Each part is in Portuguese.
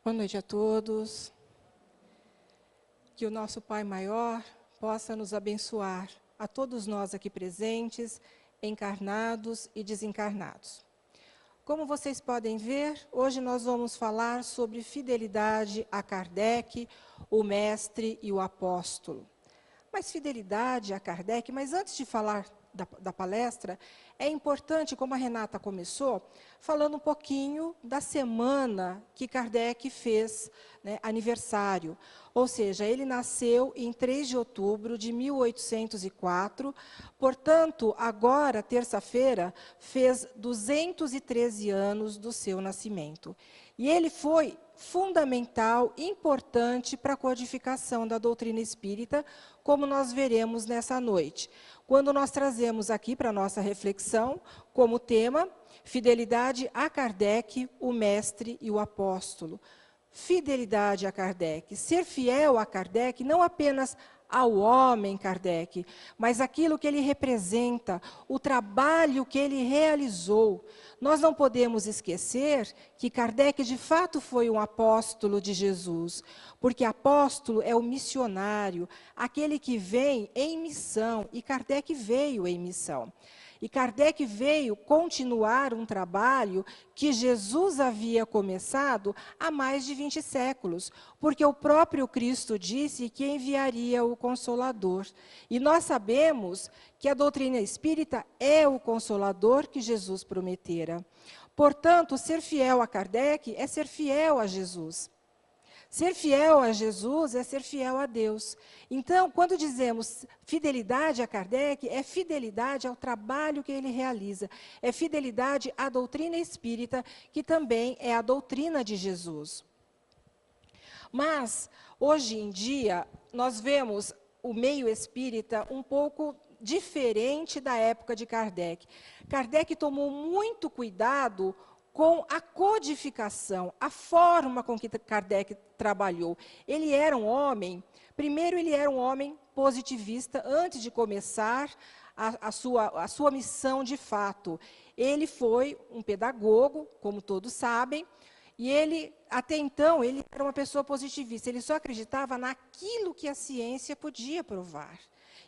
Boa noite a todos. Que o nosso Pai Maior possa nos abençoar, a todos nós aqui presentes, encarnados e desencarnados. Como vocês podem ver, hoje nós vamos falar sobre fidelidade a Kardec, o mestre e o apóstolo. Mas fidelidade a Kardec, mas antes de falar da palestra, é importante, como a Renata começou, falando um pouquinho da semana que Kardec fez, né, aniversário. Ou seja, ele nasceu em 3 de outubro de 1804, portanto, agora, terça-feira, fez 213 anos do seu nascimento. E ele foi fundamental, importante para a codificação da doutrina espírita, como nós veremos nessa noite. Quando nós trazemos aqui para a nossa reflexão, como tema, fidelidade a Kardec, o mestre e o apóstolo. Fidelidade a Kardec, ser fiel a Kardec, não apenas ao homem Kardec, mas aquilo que ele representa, o trabalho que ele realizou. Nós não podemos esquecer que Kardec de fato foi um apóstolo de Jesus, porque apóstolo é o missionário, aquele que vem em missão, e Kardec veio em missão. E Kardec veio continuar um trabalho que Jesus havia começado há mais de 20 séculos, porque o próprio Cristo disse que enviaria o Consolador. E nós sabemos que a doutrina espírita é o Consolador que Jesus prometera. Portanto, ser fiel a Kardec é ser fiel a Jesus. Ser fiel a Jesus é ser fiel a Deus. Então, quando dizemos fidelidade a Kardec, é fidelidade ao trabalho que ele realiza. É fidelidade à doutrina espírita, que também é a doutrina de Jesus. Mas, hoje em dia, nós vemos o meio espírita um pouco diferente da época de Kardec. Kardec tomou muito cuidado com a codificação, a forma com que Kardec trabalhou. Ele era um homem, primeiro ele era um homem positivista, antes de começar a sua missão de fato. Ele foi um pedagogo, como todos sabem, e ele, até então, ele era uma pessoa positivista, ele só acreditava naquilo que a ciência podia provar.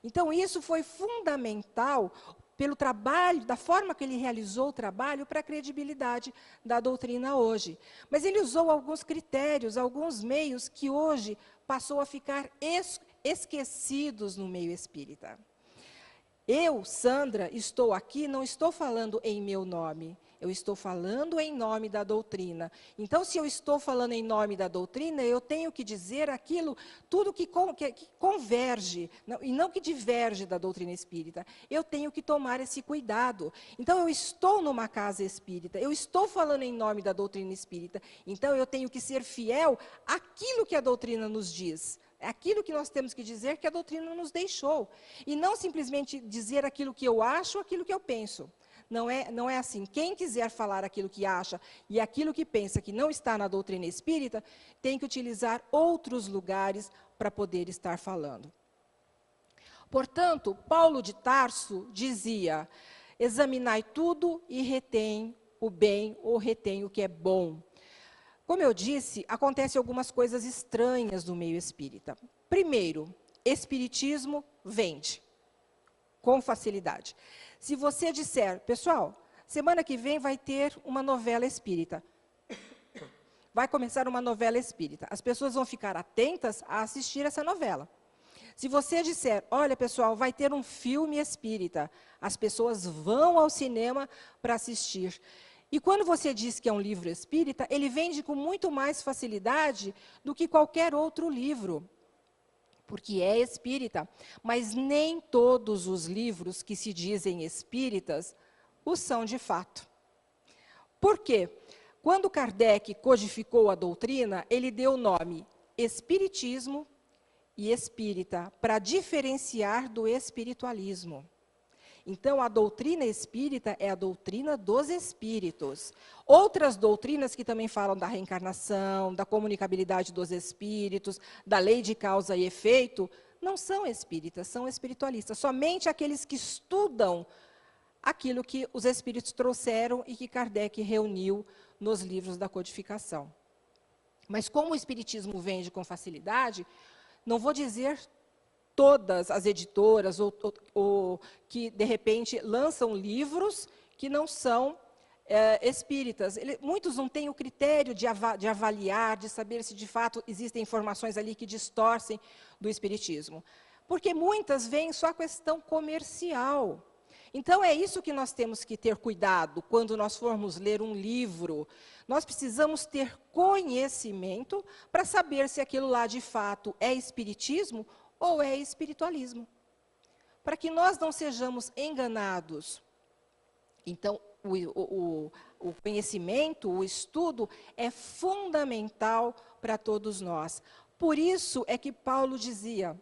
Então, isso foi fundamental pelo trabalho, da forma que ele realizou o trabalho, para a credibilidade da doutrina hoje. Mas ele usou alguns critérios, alguns meios que hoje passou a ficar esquecidos no meio espírita. Eu, Sandra, estou aqui, não estou falando em meu nome, eu estou falando em nome da doutrina. Então, se eu estou falando em nome da doutrina, eu tenho que dizer aquilo, tudo que converge, e não que diverge da doutrina espírita. Eu tenho que tomar esse cuidado. Então, eu estou numa casa espírita, eu estou falando em nome da doutrina espírita. Então, eu tenho que ser fiel àquilo que a doutrina nos diz. É aquilo que nós temos que dizer que a doutrina nos deixou. E não simplesmente dizer aquilo que eu acho, aquilo que eu penso. Não é assim. Quem quiser falar aquilo que acha e aquilo que pensa que não está na doutrina espírita, tem que utilizar outros lugares para poder estar falando. Portanto, Paulo de Tarso dizia, examinai tudo e retém o bem ou retém o que é bom. Como eu disse, acontecem algumas coisas estranhas no meio espírita. Primeiro, espiritismo vende com facilidade. Se você disser, pessoal, semana que vem vai ter uma novela espírita. Vai começar uma novela espírita. As pessoas vão ficar atentas a assistir essa novela. Se você disser, olha, pessoal, vai ter um filme espírita, as pessoas vão ao cinema para assistir. E quando você diz que é um livro espírita, ele vende com muito mais facilidade do que qualquer outro livro, porque é espírita. Mas nem todos os livros que se dizem espíritas o são de fato. Por quê? Quando Kardec codificou a doutrina, ele deu o nome Espiritismo e Espírita, para diferenciar do espiritualismo. Então, a doutrina espírita é a doutrina dos espíritos. Outras doutrinas que também falam da reencarnação, da comunicabilidade dos espíritos, da lei de causa e efeito, não são espíritas, são espiritualistas. Somente aqueles que estudam aquilo que os espíritos trouxeram e que Kardec reuniu nos livros da codificação. Mas como o Espiritismo vende com facilidade, não vou dizer todas as editoras ou que, de repente, lançam livros que não são espíritas. Muitos não têm o critério de avaliar, de saber se, de fato, existem informações ali que distorcem do Espiritismo. Porque muitas veem só a questão comercial. Então, é isso que nós temos que ter cuidado quando nós formos ler um livro. Nós precisamos ter conhecimento para saber se aquilo lá, de fato, é espiritismo ou é espiritualismo. Para que nós não sejamos enganados. Então, o conhecimento, o estudo, é fundamental para todos nós. Por isso é que Paulo dizia,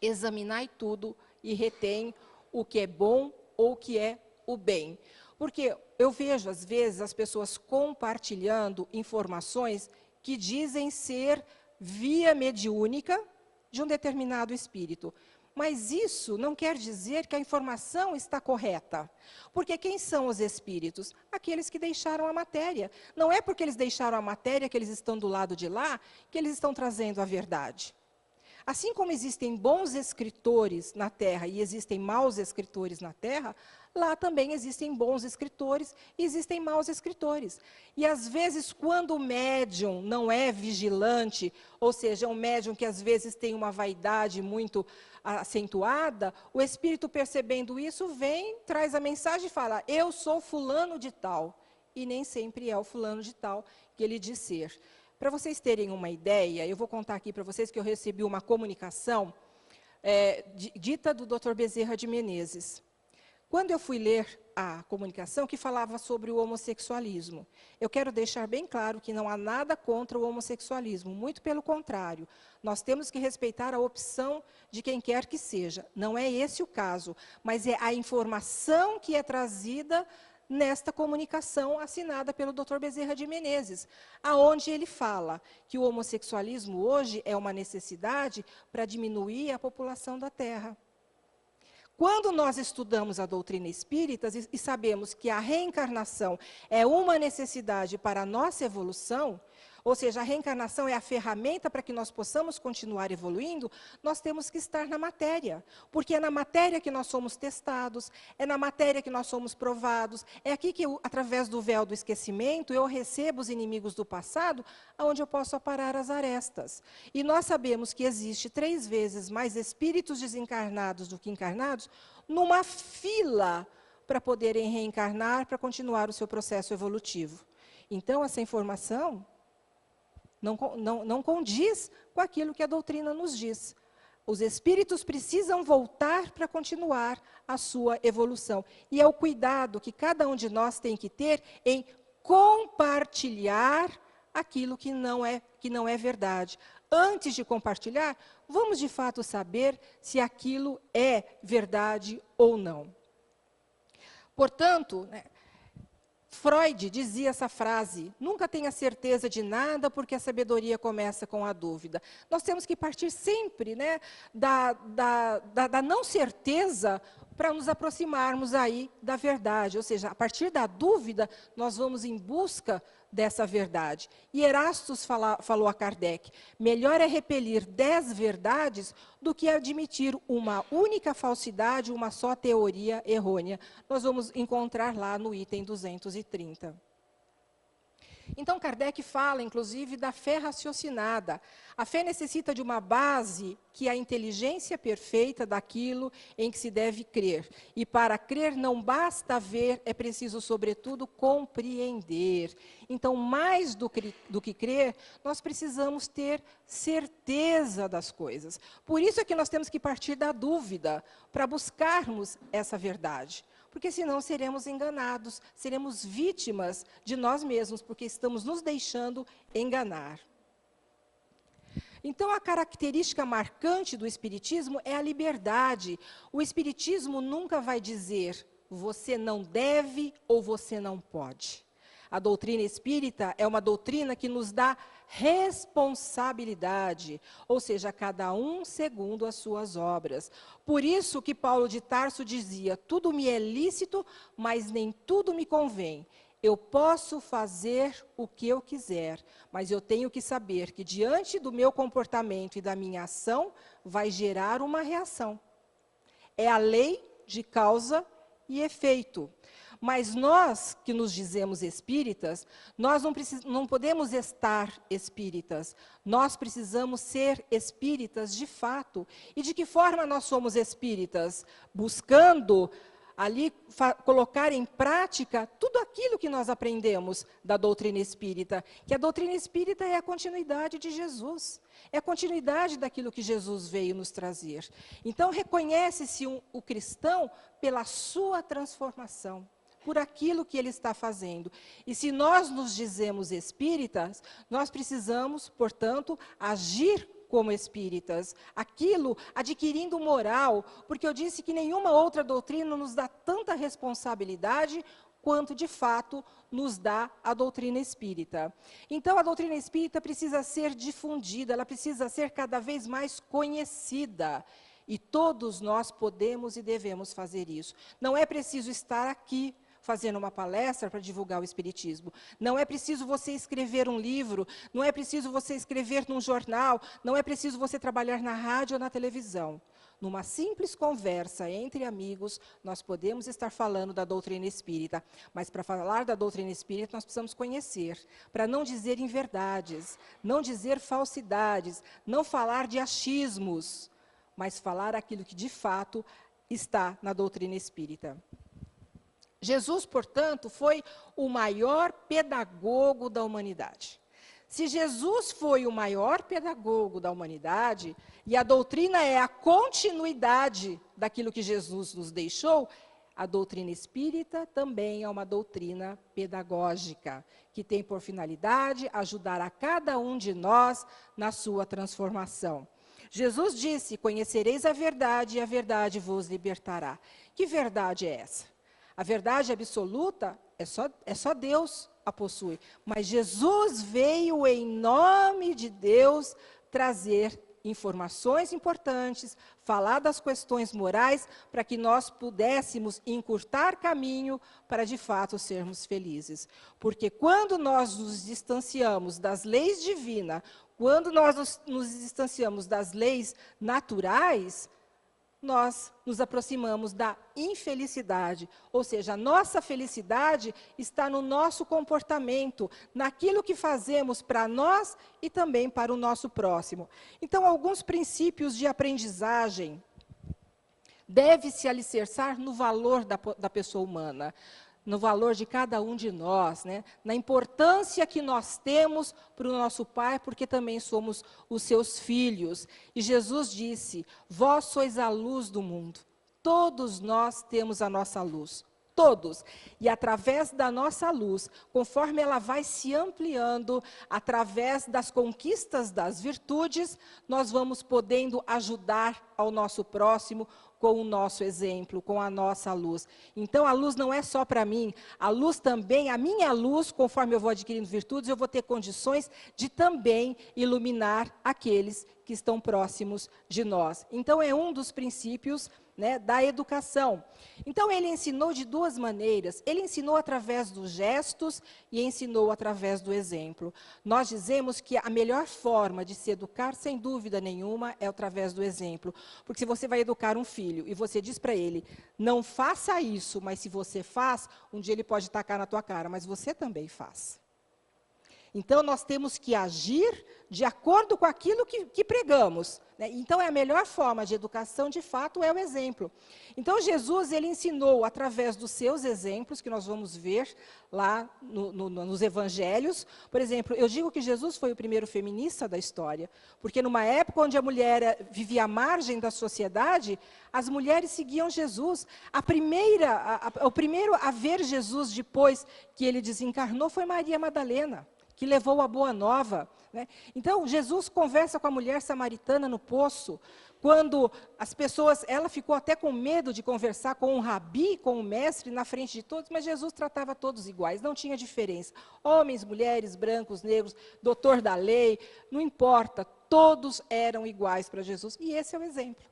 examinai tudo e retém o que é bom ou o que é o bem. Porque eu vejo, às vezes, as pessoas compartilhando informações que dizem ser via mediúnica de um determinado espírito. Mas isso não quer dizer que a informação está correta. Porque quem são os espíritos? Aqueles que deixaram a matéria. Não é porque eles deixaram a matéria, que eles estão do lado de lá, que eles estão trazendo a verdade. Assim como existem bons escritores na Terra e existem maus escritores na Terra, lá também existem bons escritores e existem maus escritores. E, às vezes, quando o médium não é vigilante, ou seja, é um médium que, às vezes, tem uma vaidade muito acentuada, o espírito, percebendo isso, vem, traz a mensagem e fala, eu sou fulano de tal. E nem sempre é o fulano de tal que ele diz ser. Para vocês terem uma ideia, eu vou contar aqui para vocês que eu recebi uma comunicação dita do Dr. Bezerra de Menezes. Quando eu fui ler a comunicação que falava sobre o homossexualismo, eu quero deixar bem claro que não há nada contra o homossexualismo, muito pelo contrário. Nós temos que respeitar a opção de quem quer que seja. Não é esse o caso, mas é a informação que é trazida nesta comunicação assinada pelo Dr. Bezerra de Menezes, aonde ele fala que o homossexualismo hoje é uma necessidade para diminuir a população da Terra. Quando nós estudamos a doutrina espírita e sabemos que a reencarnação é uma necessidade para a nossa evolução, ou seja, a reencarnação é a ferramenta para que nós possamos continuar evoluindo, nós temos que estar na matéria. Porque é na matéria que nós somos testados, é na matéria que nós somos provados, é aqui que, através do véu do esquecimento, eu recebo os inimigos do passado, onde eu posso aparar as arestas. E nós sabemos que existe 3 vezes mais espíritos desencarnados do que encarnados, numa fila para poderem reencarnar, para continuar o seu processo evolutivo. Então, essa informação não condiz com aquilo que a doutrina nos diz. Os espíritos precisam voltar para continuar a sua evolução. E é o cuidado que cada um de nós tem que ter em compartilhar aquilo que não é verdade. Antes de compartilhar, vamos de fato saber se aquilo é verdade ou não. Portanto, Freud dizia essa frase, nunca tenha certeza de nada, porque a sabedoria começa com a dúvida. Nós temos que partir sempre da não certeza para nos aproximarmos aí da verdade. Ou seja, a partir da dúvida, nós vamos em busca dessa verdade. E Erastus falou a Kardec, melhor é repelir 10 verdades do que admitir uma única falsidade, uma só teoria errônea. Nós vamos encontrar lá no item 230. Então, Kardec fala, inclusive, da fé raciocinada. A fé necessita de uma base que é a inteligência perfeita daquilo em que se deve crer. E para crer não basta ver, é preciso, sobretudo, compreender. Então, mais do que crer, nós precisamos ter certeza das coisas. Por isso é que nós temos que partir da dúvida, para buscarmos essa verdade. Porque senão seremos enganados, seremos vítimas de nós mesmos, porque estamos nos deixando enganar. Então, a característica marcante do Espiritismo é a liberdade. O Espiritismo nunca vai dizer, você não deve ou você não pode. A doutrina espírita é uma doutrina que nos dá responsabilidade, ou seja, cada um segundo as suas obras. Por isso que Paulo de Tarso dizia, tudo me é lícito, mas nem tudo me convém. eu posso fazer o que eu quiser, mas eu tenho que saber que diante do meu comportamento e da minha ação, vai gerar uma reação. É a lei de causa e efeito. Mas nós, que nos dizemos espíritas, nós não podemos estar espíritas. Nós precisamos ser espíritas de fato. E de que forma nós somos espíritas? Buscando ali colocar em prática tudo aquilo que nós aprendemos da doutrina espírita. Que a doutrina espírita é a continuidade de Jesus. É a continuidade daquilo que Jesus veio nos trazer. Então, reconhece-se o cristão pela sua transformação, por aquilo que ele está fazendo. E se nós nos dizemos espíritas, nós precisamos, portanto, agir como espíritas, aquilo adquirindo moral, porque eu disse que nenhuma outra doutrina nos dá tanta responsabilidade quanto, de fato, nos dá a doutrina espírita. Então, a doutrina espírita precisa ser difundida, ela precisa ser cada vez mais conhecida. E todos nós podemos e devemos fazer isso. Não é preciso estar aqui fazendo uma palestra para divulgar o espiritismo. Não é preciso você escrever um livro, não é preciso você escrever num jornal, não é preciso você trabalhar na rádio ou na televisão. Numa simples conversa entre amigos, nós podemos estar falando da doutrina espírita. Mas para falar da doutrina espírita, nós precisamos conhecer, para não dizer inverdades, não dizer falsidades, não falar de achismos, mas falar aquilo que de fato está na doutrina espírita. Jesus, portanto, foi o maior pedagogo da humanidade. Se Jesus foi o maior pedagogo da humanidade, e a doutrina é a continuidade daquilo que Jesus nos deixou, a doutrina espírita também é uma doutrina pedagógica, que tem por finalidade ajudar a cada um de nós na sua transformação. Jesus disse: conhecereis a verdade e a verdade vos libertará. Que verdade é essa? A verdade absoluta é só Deus a possui. Mas Jesus veio em nome de Deus trazer informações importantes, falar das questões morais, para que nós pudéssemos encurtar caminho para, de fato, sermos felizes. Porque quando nós nos distanciamos das leis divinas, quando nós nos distanciamos das leis naturais, nós nos aproximamos da infelicidade, ou seja, a nossa felicidade está no nosso comportamento, naquilo que fazemos para nós e também para o nosso próximo. Então, alguns princípios de aprendizagem devem se alicerçar no valor da pessoa humana, no valor de cada um de nós, né? Na importância que nós temos para o nosso Pai, porque também somos os seus filhos. E Jesus disse: vós sois a luz do mundo. Todos nós temos a nossa luz. Todos. E através da nossa luz, conforme ela vai se ampliando, através das conquistas das virtudes, nós vamos podendo ajudar ao nosso próximo com o nosso exemplo, com a nossa luz. Então, a luz não é só para mim, a luz também, a minha luz, conforme eu vou adquirindo virtudes, eu vou ter condições de também iluminar aqueles que estão próximos de nós. Então, é um dos princípios, né, da educação. Então, ele ensinou de duas maneiras. Ele ensinou através dos gestos e ensinou através do exemplo. Nós dizemos que a melhor forma de se educar, sem dúvida nenhuma, é através do exemplo. Porque se você vai educar um filho e você diz para ele: não faça isso, mas se você faz, um dia ele pode tacar na tua cara, mas você também faz. Então, nós temos que agir de acordo com aquilo que pregamos, né? Então, a melhor forma de educação, de fato, é o exemplo. Então, Jesus, ele ensinou através dos seus exemplos, que nós vamos ver lá nos evangelhos. Por exemplo, eu digo que Jesus foi o primeiro feminista da história, porque numa época onde a mulher vivia à margem da sociedade, as mulheres seguiam Jesus. O primeiro a ver Jesus depois que ele desencarnou foi Maria Madalena, que levou a boa nova, né? Então, Jesus conversa com a mulher samaritana no poço, quando as pessoas, ela ficou até com medo de conversar com um rabi, com um mestre, na frente de todos, mas Jesus tratava todos iguais, não tinha diferença. Homens, mulheres, brancos, negros, doutor da lei, não importa, todos eram iguais para Jesus, e esse é o exemplo.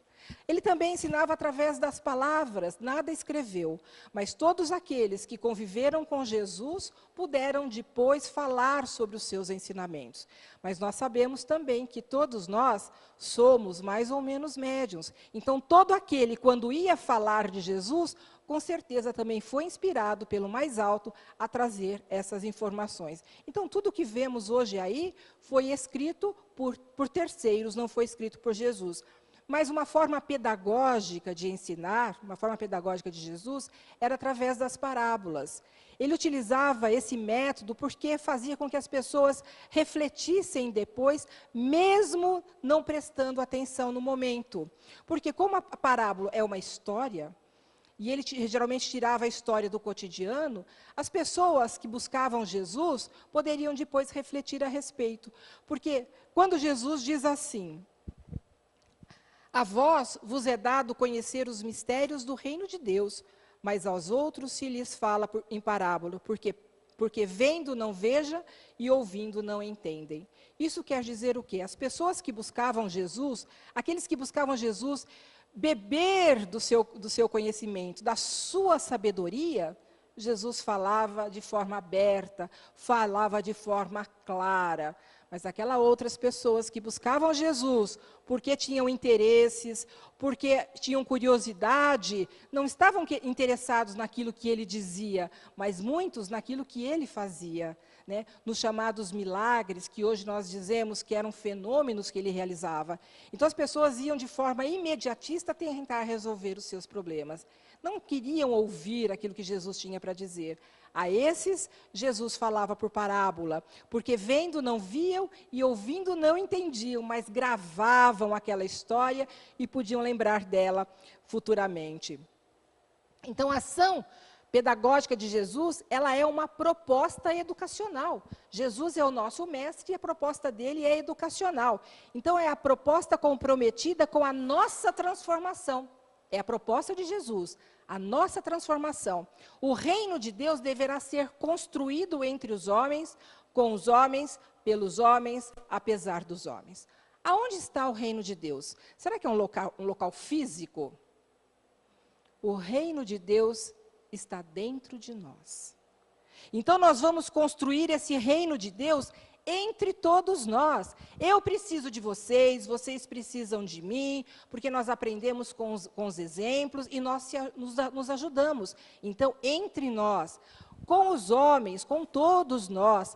Ele também ensinava através das palavras, nada escreveu, mas todos aqueles que conviveram com Jesus puderam depois falar sobre os seus ensinamentos. Mas nós sabemos também que todos nós somos mais ou menos médiuns. Então, todo aquele, quando ia falar de Jesus, com certeza também foi inspirado pelo mais alto a trazer essas informações. Então, tudo que vemos hoje aí foi escrito por terceiros, não foi escrito por Jesus. Mas uma forma pedagógica de ensinar, uma forma pedagógica de Jesus, era através das parábolas. Ele utilizava esse método porque fazia com que as pessoas refletissem depois, mesmo não prestando atenção no momento. Porque como a parábola é uma história, e ele geralmente tirava a história do cotidiano, as pessoas que buscavam Jesus poderiam depois refletir a respeito. Porque quando Jesus diz assim: a vós vos é dado conhecer os mistérios do reino de Deus, mas aos outros se lhes fala em parábola, porque vendo não veja e ouvindo não entendem. Isso quer dizer o quê? As pessoas que buscavam Jesus, aqueles que buscavam Jesus, beber do seu conhecimento, da sua sabedoria, Jesus falava de forma aberta, falava de forma clara. Mas aquelas outras pessoas que buscavam Jesus porque tinham interesses, porque tinham curiosidade, não estavam interessados naquilo que ele dizia, mas muitos naquilo que ele fazia, né? Nos chamados milagres, que hoje nós dizemos que eram fenômenos que ele realizava. Então as pessoas iam de forma imediatista tentar resolver os seus problemas. Não queriam ouvir aquilo que Jesus tinha para dizer. A esses, Jesus falava por parábola, porque vendo não viam e ouvindo não entendiam, mas gravavam aquela história e podiam lembrar dela futuramente. Então, a ação pedagógica de Jesus, ela é uma proposta educacional. Jesus é o nosso mestre e a proposta dele é educacional. Então, é a proposta comprometida com a nossa transformação. É a proposta de Jesus, a nossa transformação. O reino de Deus deverá ser construído entre os homens, com os homens, pelos homens, apesar dos homens. Aonde está o reino de Deus? Será que é um local físico? O reino de Deus está dentro de nós. Então, nós vamos construir esse reino de Deus entre todos nós. Eu preciso de vocês, vocês precisam de mim, porque nós aprendemos com os exemplos e nós nos ajudamos. Então, entre nós, com os homens, com todos nós,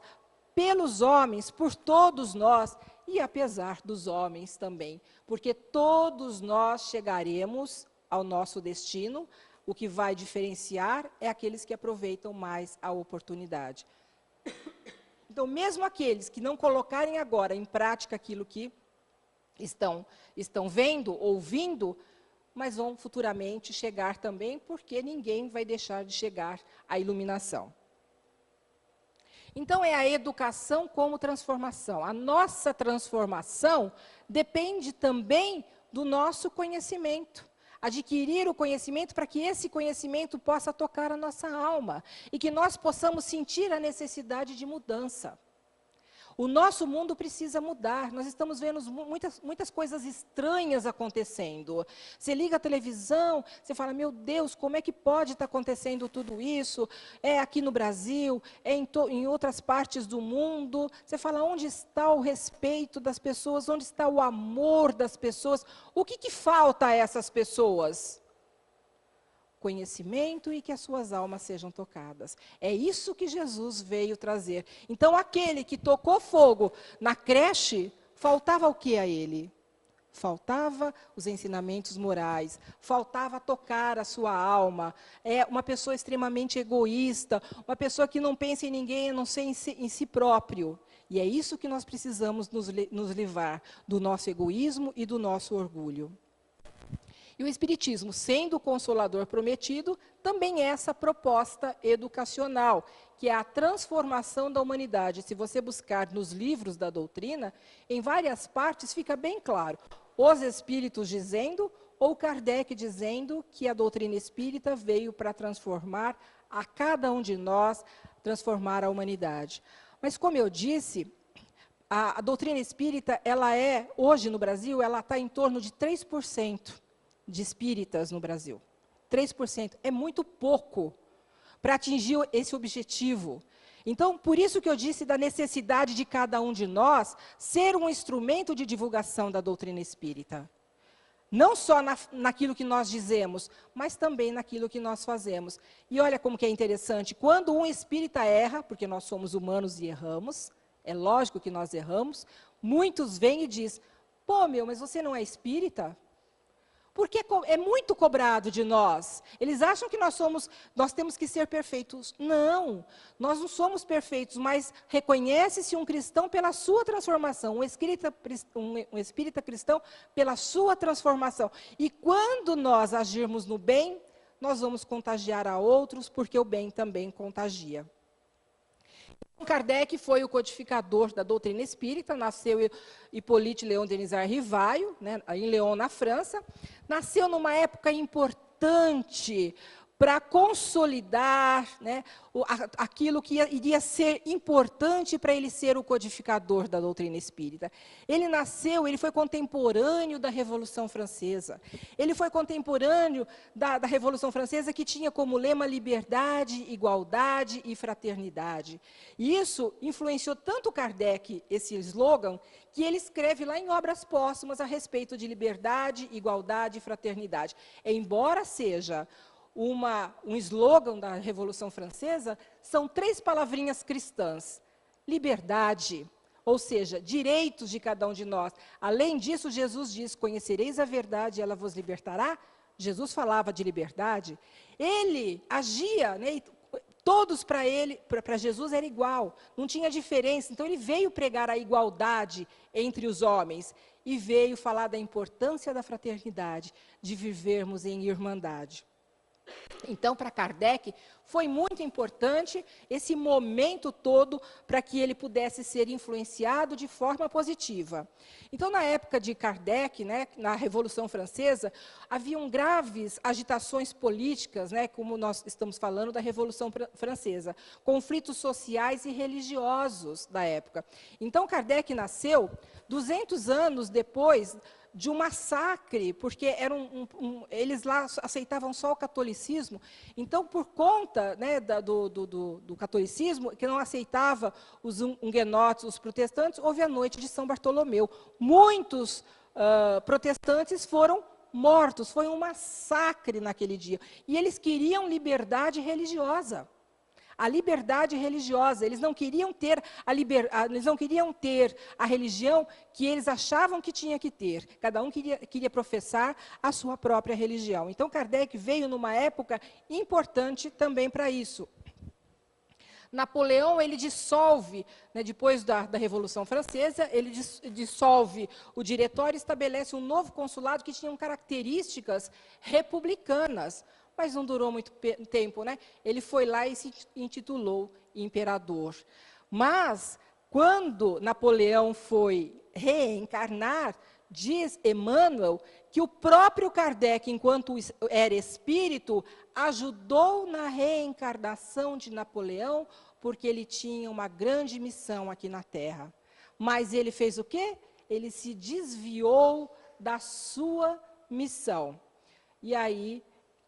pelos homens, por todos nós, e apesar dos homens também, porque todos nós chegaremos ao nosso destino. O que vai diferenciar é aqueles que aproveitam mais a oportunidade. Então, mesmo aqueles que não colocarem agora em prática aquilo que estão vendo, ouvindo, mas vão futuramente chegar também, porque ninguém vai deixar de chegar à iluminação. Então, é a educação como transformação. A nossa transformação depende também do nosso conhecimento. Adquirir o conhecimento para que esse conhecimento possa tocar a nossa alma e que nós possamos sentir a necessidade de mudança. O nosso mundo precisa mudar. Nós estamos vendo muitas coisas estranhas acontecendo. Você liga a televisão, você fala, meu Deus, como é que pode estar acontecendo tudo isso? É aqui no Brasil, é em outras partes do mundo. Você fala, onde está o respeito das pessoas? Onde está o amor das pessoas? O que falta a essas pessoas? Conhecimento e que as suas almas sejam tocadas. É isso que Jesus veio trazer. Então, aquele que tocou fogo na creche, faltava o que a ele? Faltava os ensinamentos morais, faltava tocar a sua alma. É uma pessoa extremamente egoísta, uma pessoa que não pensa em ninguém, a não ser em si próprio. E é isso que nós precisamos nos livrar, do nosso egoísmo e do nosso orgulho. E o Espiritismo, sendo o Consolador prometido, também é essa proposta educacional, que é a transformação da humanidade. Se você buscar nos livros da doutrina, em várias partes fica bem claro. Os Espíritos dizendo, ou Kardec dizendo, que a doutrina espírita veio para transformar a cada um de nós, transformar a humanidade. Mas, como eu disse, a doutrina espírita, ela hoje no Brasil, ela está em torno de 3%. de espíritas no Brasil. 3% é muito pouco para atingir esse objetivo. Então, por isso que eu disse da necessidade de cada um de nós ser um instrumento de divulgação da doutrina espírita. Não só naquilo que nós dizemos, mas também naquilo que nós fazemos. E olha como que é interessante, quando um espírita erra, porque nós somos humanos e erramos, é lógico que nós erramos, muitos vêm e dizem, pô, mas você não é espírita? Porque é muito cobrado de nós. Eles acham que nós temos que ser perfeitos. Não, nós não somos perfeitos, mas reconhece-se um cristão pela sua transformação, um espírita cristão pela sua transformação. E quando nós agirmos no bem, nós vamos contagiar a outros, porque o bem também contagia. Kardec foi o codificador da doutrina espírita, nasceu Hippolyte Léon Denisard Rivaio, né, em Lyon, na França. Nasceu numa época importante para consolidar, né, aquilo que iria ser importante para ele ser o codificador da doutrina espírita. Ele foi contemporâneo da Revolução Francesa. Ele foi contemporâneo da Revolução Francesa, que tinha como lema liberdade, igualdade e fraternidade. E isso influenciou tanto Kardec, esse slogan, que ele escreve lá em obras póstumas a respeito de liberdade, igualdade e fraternidade. Embora seja um slogan da Revolução Francesa, são 3 palavrinhas cristãs. Liberdade, ou seja, direitos de cada um de nós. Além disso, Jesus diz, conhecereis a verdade e ela vos libertará. Jesus falava de liberdade. Ele agia, né, todos para Jesus era igual, não tinha diferença. Então ele veio pregar a igualdade entre os homens e veio falar da importância da fraternidade, de vivermos em irmandade. Então, para Kardec, foi muito importante esse momento todo para que ele pudesse ser influenciado de forma positiva. Então, na época de Kardec, né, na Revolução Francesa, haviam graves agitações políticas, né, como nós estamos falando da Revolução Francesa, conflitos sociais e religiosos da época. Então, Kardec nasceu 200 anos depois de um massacre, porque eles lá aceitavam só o catolicismo. Então, por conta, né, do catolicismo, que não aceitava os huguenotes, os protestantes, houve a noite de São Bartolomeu. Muitos protestantes foram mortos, foi um massacre naquele dia. E eles queriam liberdade religiosa. A liberdade religiosa, eles não queriam ter a religião que eles achavam que tinha que ter. Cada um queria professar a sua própria religião. Então, Kardec veio numa época importante também para isso. Napoleão, ele dissolve, né, depois da Revolução Francesa, ele dissolve o diretório e estabelece um novo consulado que tinha características republicanas. Mas não durou muito tempo, né? Ele foi lá e se intitulou imperador. Mas, quando Napoleão foi reencarnar, diz Emmanuel que o próprio Kardec, enquanto era espírito, ajudou na reencarnação de Napoleão, porque ele tinha uma grande missão aqui na Terra. Mas ele fez o quê? Ele se desviou da sua missão. E aí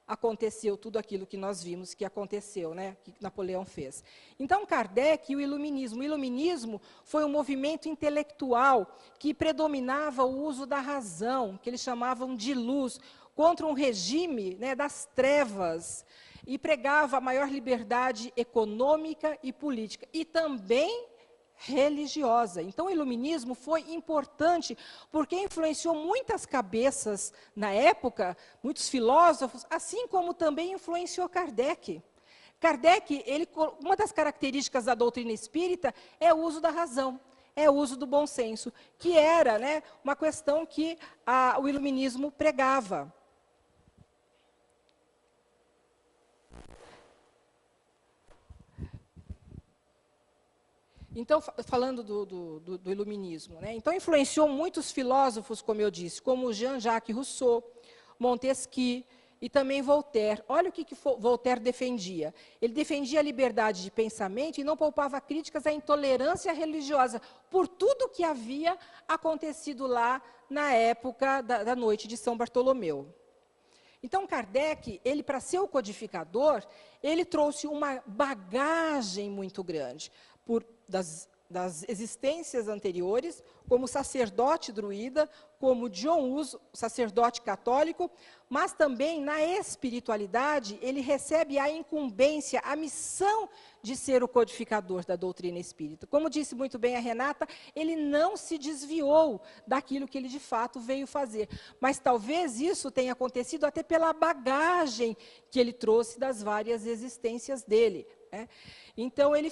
aconteceu tudo aquilo que nós vimos que aconteceu, né, que Napoleão fez. Então, Kardec e o Iluminismo foi um movimento intelectual que predominava o uso da razão, que eles chamavam de luz, contra um regime, né, das trevas, e pregava a maior liberdade econômica e política, e também religiosa. Então, o iluminismo foi importante porque influenciou muitas cabeças na época, muitos filósofos, assim como também influenciou Kardec. Kardec, uma das características da doutrina espírita é o uso da razão, é o uso do bom senso, que era, né, uma questão que o iluminismo pregava. Então, falando do iluminismo, né? Então, influenciou muitos filósofos, como eu disse, como Jean-Jacques Rousseau, Montesquieu e também Voltaire. Olha o que Voltaire defendia. Ele defendia a liberdade de pensamento e não poupava críticas à intolerância religiosa, por tudo que havia acontecido lá na época da noite de São Bartolomeu. Então, Kardec, ele, para ser o codificador, ele trouxe uma bagagem muito grande das existências anteriores, como sacerdote druida, como John Hus, sacerdote católico, mas também na espiritualidade, ele recebe a incumbência, a missão de ser o codificador da doutrina espírita. Como disse muito bem a Renata, ele não se desviou daquilo que ele de fato veio fazer, mas talvez isso tenha acontecido até pela bagagem que ele trouxe das várias existências dele, né? Então, ele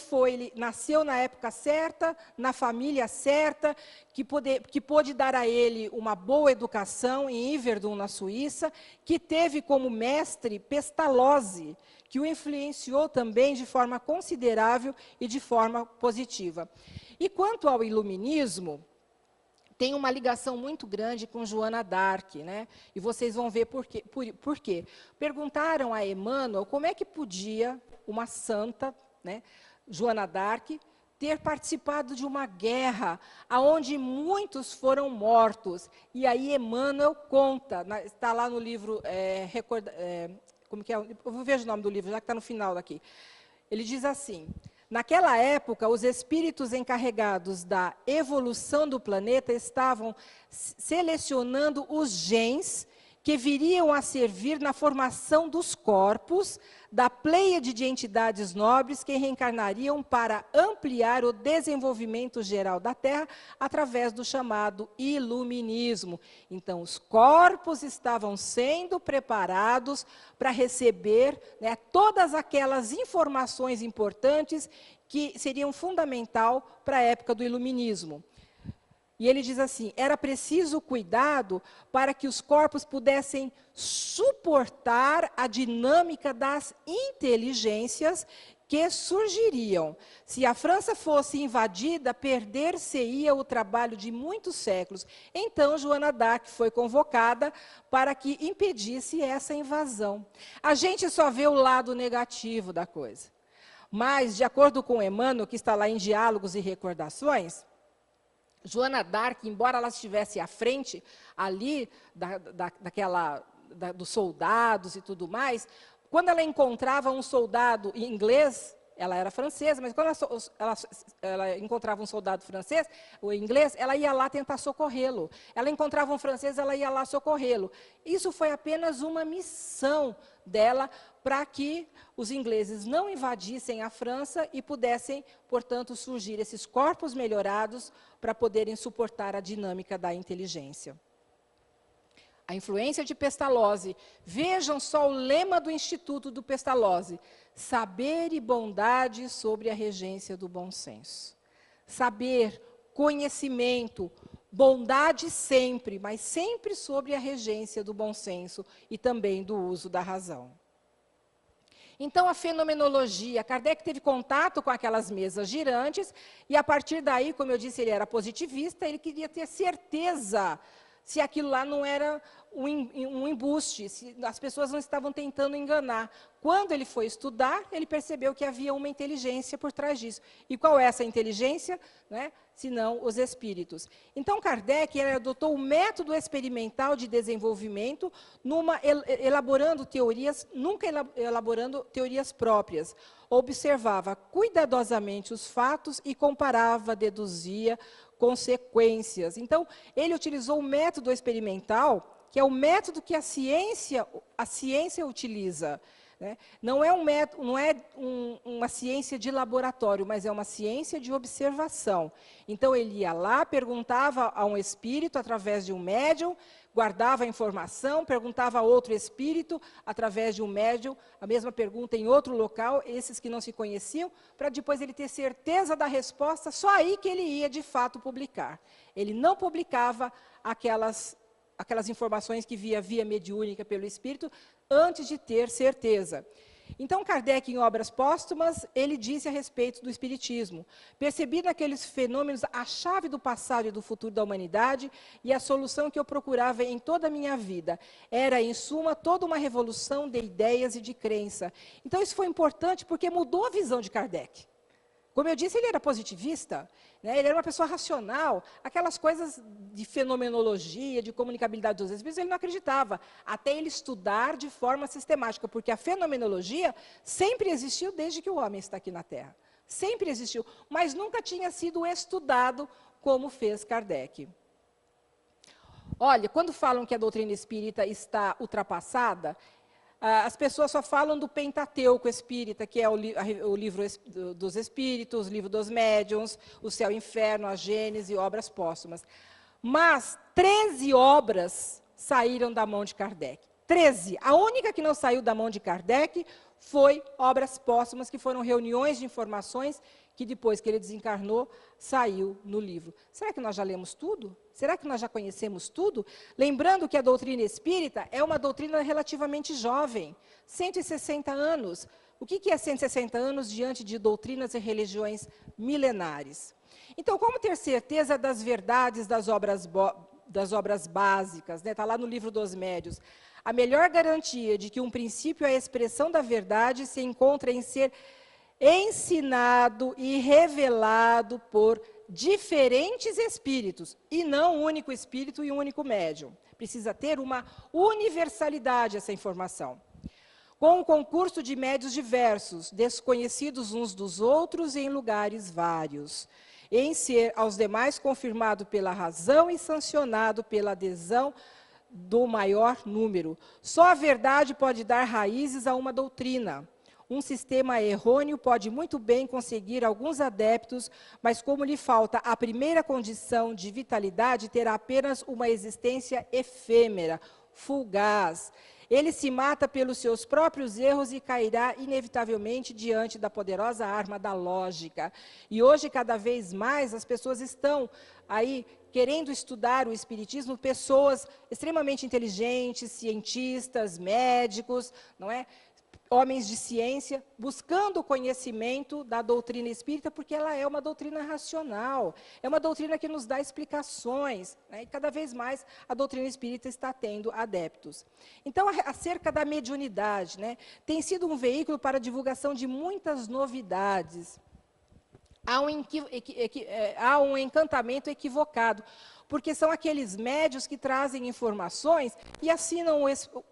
nasceu na época certa, na família certa, que pôde dar a ele uma boa educação em Yverdon, na Suíça, que teve como mestre Pestalozzi, que o influenciou também de forma considerável e de forma positiva. E quanto ao iluminismo, tem uma ligação muito grande com Joana d'Arc, né? E vocês vão ver por quê. Perguntaram a Emmanuel como é que podia uma santa, né, Joana d'Arc, ter participado de uma guerra onde muitos foram mortos. E aí Emmanuel conta, está lá no livro, como que é? Eu vou ver o nome do livro, já que está no final daqui. Ele diz assim: naquela época, os espíritos encarregados da evolução do planeta estavam selecionando os gens que viriam a servir na formação dos corpos da pleiade de entidades nobres que reencarnariam para ampliar o desenvolvimento geral da Terra através do chamado iluminismo. Então, os corpos estavam sendo preparados para receber, né, todas aquelas informações importantes que seriam fundamental para a época do iluminismo. E ele diz assim: era preciso cuidado para que os corpos pudessem suportar a dinâmica das inteligências que surgiriam. Se a França fosse invadida, perder-se-ia o trabalho de muitos séculos. Então, Joana d'Arc foi convocada para que impedisse essa invasão. A gente só vê o lado negativo da coisa. Mas, de acordo com Emmanuel, que está lá em Diálogos e Recordações, Joana d'Arc, embora ela estivesse à frente ali dos soldados e tudo mais, quando ela encontrava um soldado inglês, ela era francesa, mas quando ela encontrava um soldado francês, ou inglês, ela ia lá tentar socorrê-lo. Ela encontrava um francês, ela ia lá socorrê-lo. Isso foi apenas uma missão dela para que os ingleses não invadissem a França e pudessem, portanto, surgir esses corpos melhorados para poderem suportar a dinâmica da inteligência. A influência de Pestalozzi. Vejam só o lema do Instituto do Pestalozzi: saber e bondade sobre a regência do bom senso. Saber, conhecimento, bondade sempre, mas sempre sobre a regência do bom senso e também do uso da razão. Então, a fenomenologia, Kardec teve contato com aquelas mesas girantes, e a partir daí, como eu disse, ele era positivista, ele queria ter certeza se aquilo lá não era um embuste, se as pessoas não estavam tentando enganar. Quando ele foi estudar, ele percebeu que havia uma inteligência por trás disso. E qual é essa inteligência? Né? Senão os espíritos. Então, Kardec adotou o método experimental de desenvolvimento, elaborando teorias, nunca elaborando teorias próprias. Observava cuidadosamente os fatos e comparava, deduzia consequências. Então, ele utilizou o método experimental, que é o método que a ciência utiliza. Né? Não é uma ciência de laboratório, mas é uma ciência de observação. Então, ele ia lá, perguntava a um espírito, através de um médium, guardava a informação, perguntava a outro espírito, através de um médium, a mesma pergunta em outro local, esses que não se conheciam, para depois ele ter certeza da resposta, só aí que ele ia, de fato, publicar. Ele não publicava aquelas informações que via mediúnica pelo espírito, antes de ter certeza. Então, Kardec, em obras póstumas, ele disse a respeito do espiritismo: percebi naqueles fenômenos a chave do passado e do futuro da humanidade e a solução que eu procurava em toda a minha vida. Era, em suma, toda uma revolução de ideias e de crença. Então, isso foi importante porque mudou a visão de Kardec. Como eu disse, ele era positivista, né? Ele era uma pessoa racional, aquelas coisas de fenomenologia, de comunicabilidade dos espíritos, ele não acreditava, até ele estudar de forma sistemática, porque a fenomenologia sempre existiu desde que o homem está aqui na Terra. Sempre existiu, mas nunca tinha sido estudado como fez Kardec. Olha, quando falam que a doutrina espírita está ultrapassada, as pessoas só falam do Pentateuco espírita, que é o livro dos espíritos, o livro dos médiuns, o céu e o inferno, a Gênese e obras póstumas. Mas 13 obras saíram da mão de Kardec. 13. A única que não saiu da mão de Kardec foi obras póstumas, que foram reuniões de informações que depois que ele desencarnou, saiu no livro. Será que nós já lemos tudo? Será que nós já conhecemos tudo? Lembrando que a doutrina espírita é uma doutrina relativamente jovem, 160 anos. O que é 160 anos diante de doutrinas e religiões milenares? Então, como ter certeza das verdades das obras básicas? Está lá no livro dos médiuns. A melhor garantia de que um princípio é a expressão da verdade se encontra em ser ensinado e revelado por diferentes espíritos, e não um único espírito e um único médium. Precisa ter uma universalidade essa informação. Com um concurso de médios diversos, desconhecidos uns dos outros em lugares vários, em ser aos demais confirmado pela razão e sancionado pela adesão do maior número. Só a verdade pode dar raízes a uma doutrina. Um sistema errôneo pode muito bem conseguir alguns adeptos, mas como lhe falta a primeira condição de vitalidade, terá apenas uma existência efêmera, fugaz. Ele se mata pelos seus próprios erros e cairá inevitavelmente diante da poderosa arma da lógica. E hoje, cada vez mais, as pessoas estão aí querendo estudar o espiritismo, pessoas extremamente inteligentes, cientistas, médicos, não é? Homens de ciência, buscando o conhecimento da doutrina espírita, porque ela é uma doutrina racional, é uma doutrina que nos dá explicações, né? E cada vez mais a doutrina espírita está tendo adeptos. Então, acerca da mediunidade, né? Tem sido um veículo para a divulgação de muitas novidades. Há um encantamento equivocado, porque são aqueles médios que trazem informações e assinam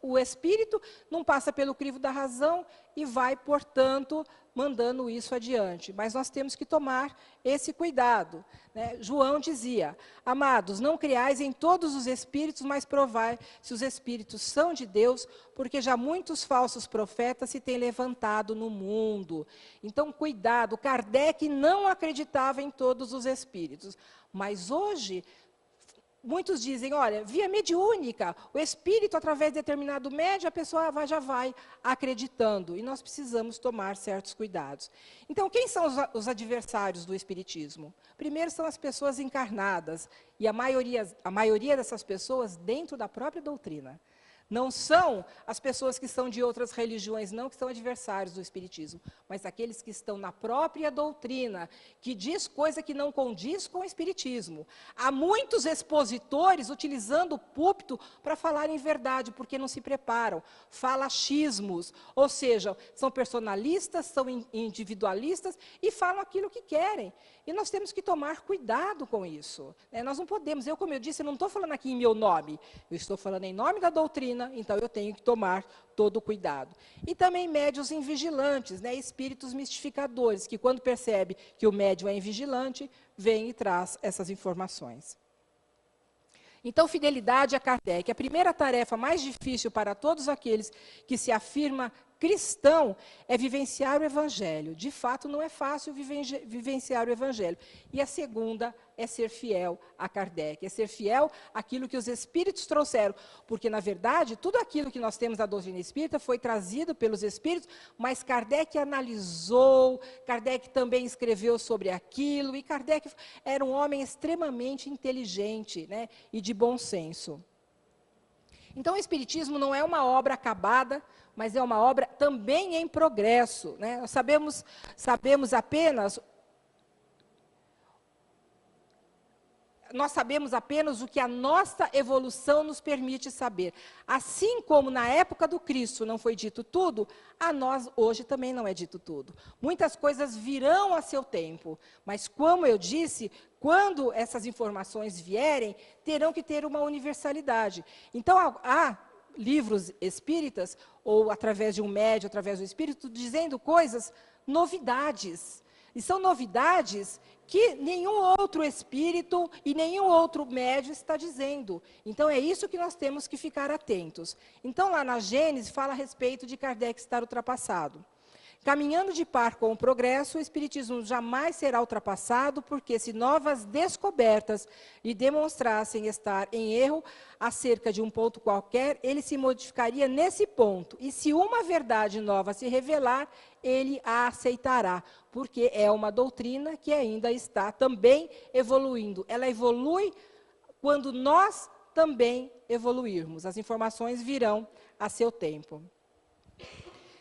o espírito, não passa pelo crivo da razão e vai, portanto, mandando isso adiante. Mas nós temos que tomar esse cuidado, né? João dizia, amados, não criais em todos os espíritos, mas provai se os espíritos são de Deus, porque já muitos falsos profetas se têm levantado no mundo. Então, cuidado, Kardec não acreditava em todos os espíritos, mas hoje muitos dizem, olha, via mediúnica, o espírito, através de determinado médium, a pessoa já vai acreditando. E nós precisamos tomar certos cuidados. Então, quem são os adversários do espiritismo? Primeiro são as pessoas encarnadas, e a maioria dessas pessoas dentro da própria doutrina. Não são as pessoas que são de outras religiões, não, que são adversários do espiritismo, mas aqueles que estão na própria doutrina, que diz coisa que não condiz com o espiritismo. Há muitos expositores utilizando o púlpito para falar em verdade, porque não se preparam. Falachismos, ou seja, são personalistas, são individualistas e falam aquilo que querem. E nós temos que tomar cuidado com isso, né? Nós não podemos, como eu disse, eu não estou falando aqui em meu nome, eu estou falando em nome da doutrina, então eu tenho que tomar todo o cuidado. E também médiuns invigilantes, né? Espíritos mistificadores, que quando percebe que o médium é invigilante, vem e traz essas informações. Então, fidelidade a Kardec. A primeira tarefa mais difícil para todos aqueles que se afirma cristão é vivenciar o Evangelho. De fato, não é fácil vivenciar o Evangelho. E a segunda é ser fiel a Kardec, é ser fiel àquilo que os Espíritos trouxeram. Porque, na verdade, tudo aquilo que nós temos da doutrina espírita foi trazido pelos Espíritos, mas Kardec analisou, Kardec também escreveu sobre aquilo, e Kardec era um homem extremamente inteligente, né, e de bom senso. Então, o Espiritismo não é uma obra acabada, mas é uma obra também em progresso, né? Nós sabemos apenas nós sabemos apenas o que a nossa evolução nos permite saber. Assim como na época do Cristo não foi dito tudo, a nós hoje também não é dito tudo. Muitas coisas virão a seu tempo, mas como eu disse, quando essas informações vierem, terão que ter uma universalidade. Então, há livros espíritas, ou através de um médium, através do espírito, dizendo coisas, novidades. E são novidades que nenhum outro espírito e nenhum outro médium está dizendo. Então, é isso que nós temos que ficar atentos. Então, lá na Gênesis, fala a respeito de Kardec estar ultrapassado. Caminhando de par com o progresso, o Espiritismo jamais será ultrapassado, porque se novas descobertas lhe demonstrassem estar em erro acerca de um ponto qualquer, ele se modificaria nesse ponto. E se uma verdade nova se revelar, ele a aceitará, porque é uma doutrina que ainda está também evoluindo. Ela evolui quando nós também evoluirmos. As informações virão a seu tempo.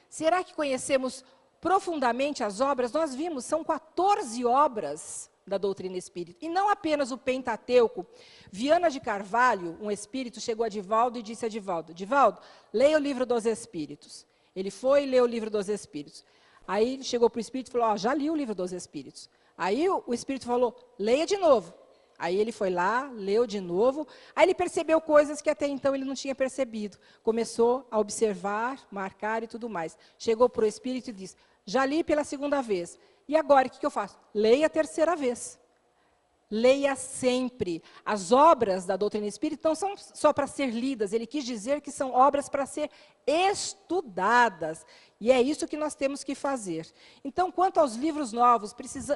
Será que conhecemos profundamente as obras? Nós vimos, são 14 obras da doutrina espírita, e não apenas o Pentateuco. Viana de Carvalho, um espírito, chegou a Divaldo e disse a Divaldo: Divaldo, leia o livro dos Espíritos. Ele foi e leu o livro dos Espíritos. Aí ele chegou para o espírito e falou: já li o livro dos Espíritos. Aí o espírito falou: leia de novo. Aí ele foi lá, leu de novo, aí ele percebeu coisas que até então ele não tinha percebido. Começou a observar, marcar e tudo mais. Chegou para o espírito e disse: já li pela segunda vez. E agora, o que eu faço? Leia a terceira vez. Leia sempre. As obras da doutrina espírita não são só para ser lidas, ele quis dizer que são obras para ser estudadas. E é isso que nós temos que fazer. Então, quanto aos livros novos,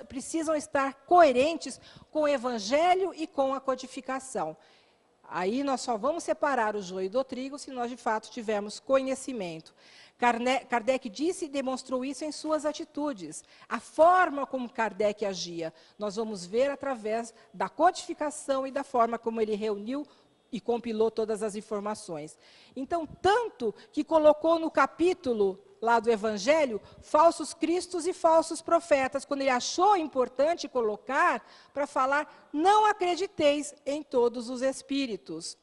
precisam estar coerentes com o Evangelho e com a codificação. Aí nós só vamos separar o joio do trigo se nós, de fato, tivermos conhecimento. Kardec disse e demonstrou isso em suas atitudes. A forma como Kardec agia, nós vamos ver através da codificação e da forma como ele reuniu e compilou todas as informações. Então, tanto que colocou no capítulo lá do Evangelho, falsos cristos e falsos profetas, quando ele achou importante colocar para falar: não acrediteis em todos os espíritos.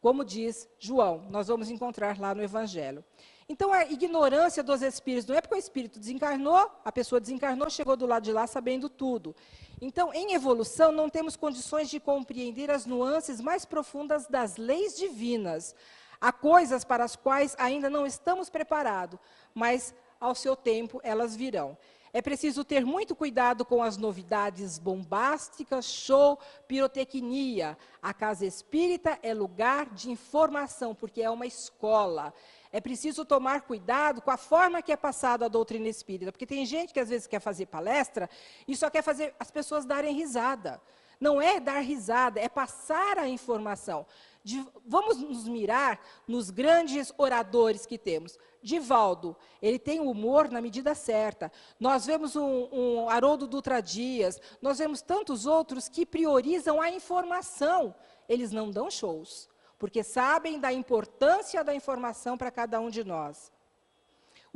Como diz João, nós vamos encontrar lá no Evangelho. Então, a ignorância dos espíritos, não é porque o espírito desencarnou, a pessoa desencarnou, chegou do lado de lá sabendo tudo. Então, em evolução, não temos condições de compreender as nuances mais profundas das leis divinas. Há coisas para as quais ainda não estamos preparados, mas ao seu tempo elas virão. É preciso ter muito cuidado com as novidades bombásticas, show, pirotecnia. A casa espírita é lugar de informação, porque é uma escola. É preciso tomar cuidado com a forma que é passada a doutrina espírita, porque tem gente que às vezes quer fazer palestra e só quer fazer as pessoas darem risada. Não é dar risada, é passar a informação. Vamos nos mirar nos grandes oradores que temos. Divaldo, ele tem o humor na medida certa. Nós vemos um Haroldo Dutra Dias, nós vemos tantos outros que priorizam a informação. Eles não dão shows, porque sabem da importância da informação para cada um de nós.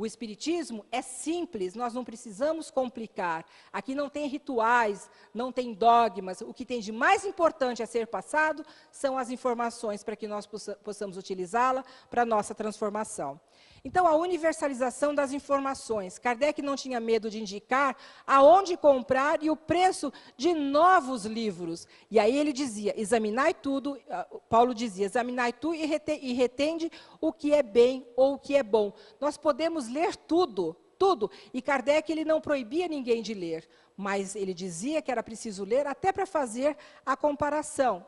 O Espiritismo é simples, nós não precisamos complicar. Aqui não tem rituais, não tem dogmas. O que tem de mais importante a ser passado são as informações para que nós possamos utilizá-la para a nossa transformação. Então, a universalização das informações. Kardec não tinha medo de indicar aonde comprar e o preço de novos livros. E aí ele dizia: examinai tudo, Paulo dizia, examinai tudo e retende o que é bem ou o que é bom. Nós podemos ler tudo, tudo. E Kardec ele não proibia ninguém de ler, mas ele dizia que era preciso ler até para fazer a comparação.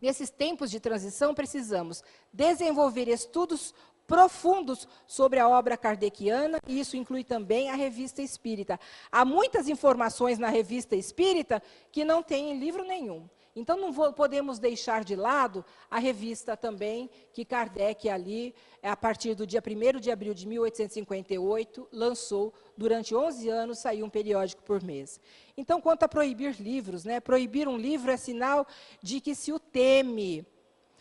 Nesses tempos de transição, precisamos desenvolver estudos profundos sobre a obra kardeciana, e isso inclui também a Revista Espírita. Há muitas informações na Revista Espírita que não tem em livro nenhum. Então, não podemos deixar de lado a revista também, que Kardec ali, a partir do dia 1º de abril de 1858, lançou. Durante 11 anos, saiu um periódico por mês. Então, quanto a proibir livros, proibir um livro é sinal de que se o teme.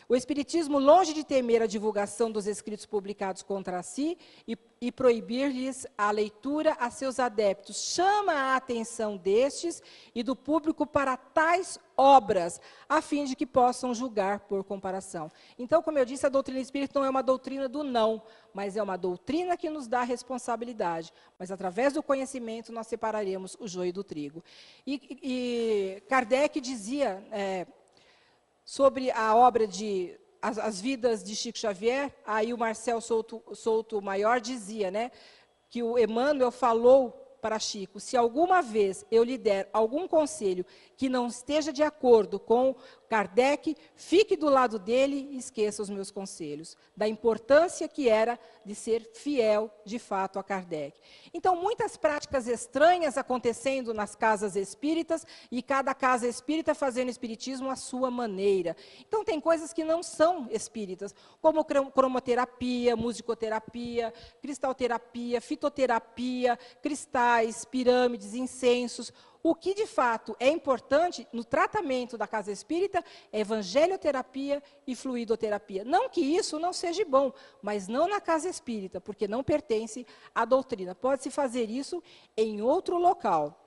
O Espiritismo, longe de temer a divulgação dos escritos publicados contra si e proibir-lhes a leitura a seus adeptos, chama a atenção destes e do público para tais obras, a fim de que possam julgar por comparação. Então, como eu disse, a doutrina espírita não é uma doutrina do não, mas é uma doutrina que nos dá responsabilidade. Mas, através do conhecimento, nós separaremos o joio do trigo. E Kardec dizia... sobre a obra de As Vidas de Chico Xavier, aí o Marcel Souto Maior dizia, né, que o Emmanuel falou para Chico: se alguma vez eu lhe der algum conselho que não esteja de acordo com Kardec, fique do lado dele e esqueça os meus conselhos. Da importância que era de ser fiel, de fato, a Kardec. Então, muitas práticas estranhas acontecendo nas casas espíritas, e cada casa espírita fazendo espiritismo à sua maneira. Então, tem coisas que não são espíritas, como cromoterapia, musicoterapia, cristalterapia, fitoterapia, cristais, pirâmides, incensos. O que, de fato, é importante no tratamento da casa espírita é evangelioterapia e fluidoterapia. Não que isso não seja bom, mas não na casa espírita, porque não pertence à doutrina. Pode-se fazer isso em outro local.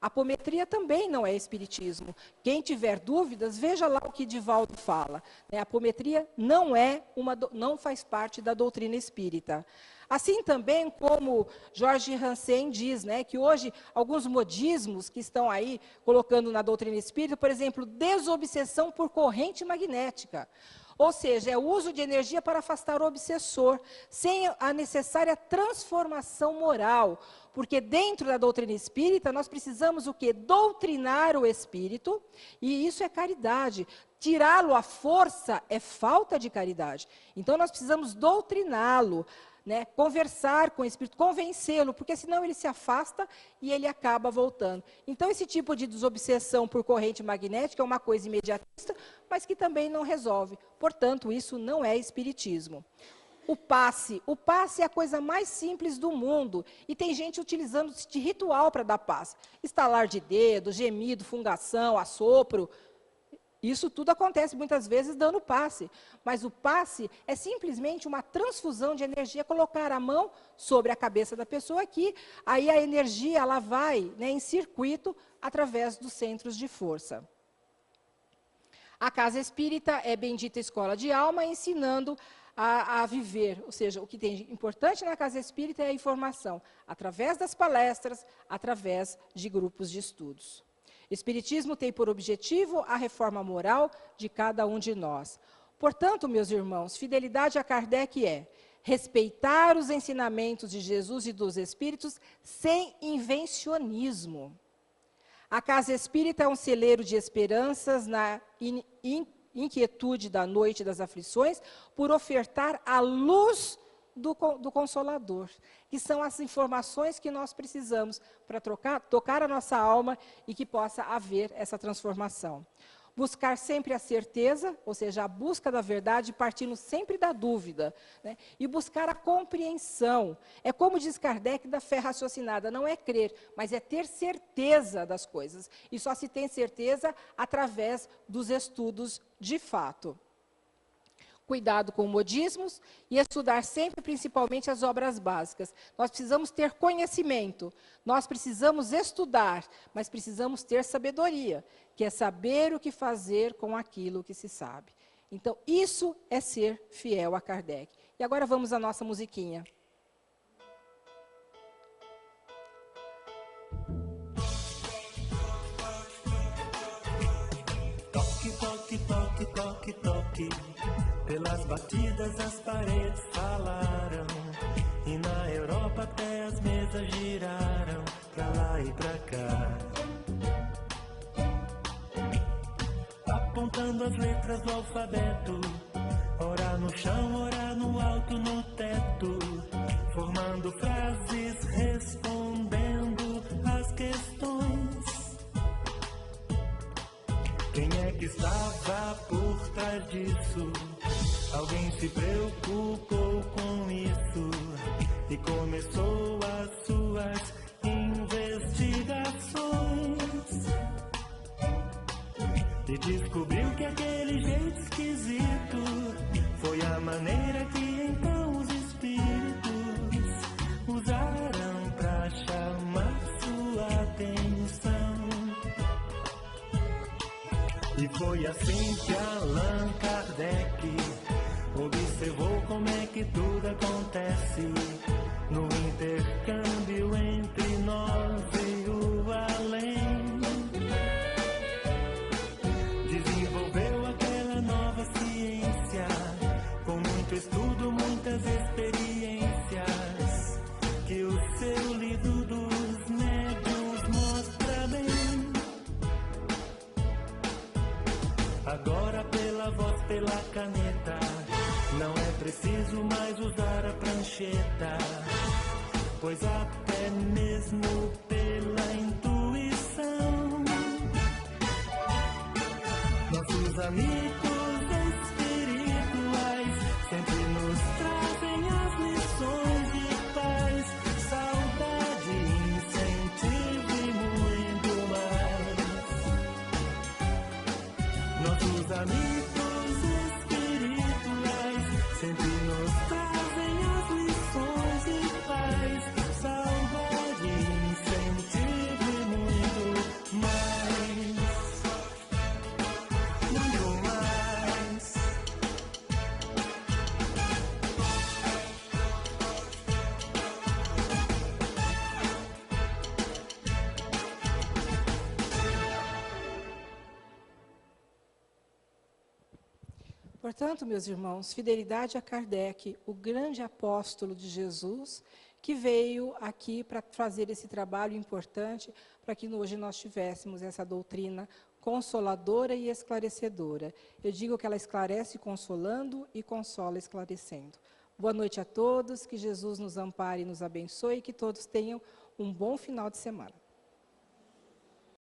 A apometria também não é espiritismo. Quem tiver dúvidas, veja lá o que Divaldo fala. A apometria não faz parte da doutrina espírita. Assim também como Jorge Hansen diz, né, que hoje alguns modismos que estão aí colocando na doutrina espírita, por exemplo, desobsessão por corrente magnética. Ou seja, é o uso de energia para afastar o obsessor, sem a necessária transformação moral. Porque dentro da doutrina espírita, nós precisamos o quê? Doutrinar o espírito, e isso é caridade. Tirá-lo à força é falta de caridade. Então, nós precisamos doutriná-lo, né, conversar com o espírito, convencê-lo, porque senão ele se afasta e ele acaba voltando. Então, esse tipo de desobsessão por corrente magnética é uma coisa imediatista, mas que também não resolve. Portanto, isso não é espiritismo. O passe é a coisa mais simples do mundo, e tem gente utilizando de ritual para dar passe. Estalar de dedo, gemido, fungação, assopro. Isso tudo acontece muitas vezes dando passe, mas o passe é simplesmente uma transfusão de energia, colocar a mão sobre a cabeça da pessoa aqui, aí a energia ela vai, né, em circuito através dos centros de força. A casa espírita é bendita escola de alma, ensinando a viver, ou seja, o que tem importante na casa espírita é a informação, através das palestras, através de grupos de estudos. Espiritismo tem por objetivo a reforma moral de cada um de nós. Portanto, meus irmãos, fidelidade a Kardec é respeitar os ensinamentos de Jesus e dos Espíritos sem invencionismo. A casa espírita é um celeiro de esperanças na inquietude da noite das aflições, por ofertar a luz do Consolador, que são as informações que nós precisamos para tocar a nossa alma e que possa haver essa transformação. Buscar sempre a certeza, ou seja, a busca da verdade, partindo sempre da dúvida, né? E buscar a compreensão. É como diz Kardec, da fé raciocinada, não é crer, mas é ter certeza das coisas. E só se tem certeza através dos estudos de fato. Cuidado com modismos e estudar sempre, principalmente, as obras básicas. Nós precisamos ter conhecimento, nós precisamos estudar, mas precisamos ter sabedoria, que é saber o que fazer com aquilo que se sabe. Então, isso é ser fiel a Kardec. E agora vamos à nossa musiquinha. Toque, toque, toque, toque, toque. Pelas batidas as paredes falaram, e na Europa até as mesas giraram, pra lá e pra cá. Apontando as letras do alfabeto, ora no chão, ora no alto, no teto, formando frases, respondendo as questões. Quem é que estava por trás disso? Alguém se preocupou com isso e começou as suas investigações. E descobriu que aquele jeito esquisito E foi assim que Allan Kardec observou como é que tudo acontece no intercâmbio entre nós e o além. Desenvolveu aquela nova ciência com muito estudo, muitas experiências, que o seu livro dos médiuns mostra bem. Agora pela voz, pela caneta, não é preciso mais usar a prancheta, pois até mesmo pela intuição, nossos amigos espirituais sempre nos trazem as lições de paz, saudade, incentivo e muito mais. Nossos amigos espirituais sempre nos trazem as lições de paz, saudade, incentivo e muito mais. Muito mais. Portanto, meus irmãos, fidelidade a Kardec, o grande apóstolo de Jesus, que veio aqui para fazer esse trabalho importante, para que hoje nós tivéssemos essa doutrina consoladora e esclarecedora. Eu digo que ela esclarece consolando e consola esclarecendo. Boa noite a todos, que Jesus nos ampare e nos abençoe, e que todos tenham um bom final de semana.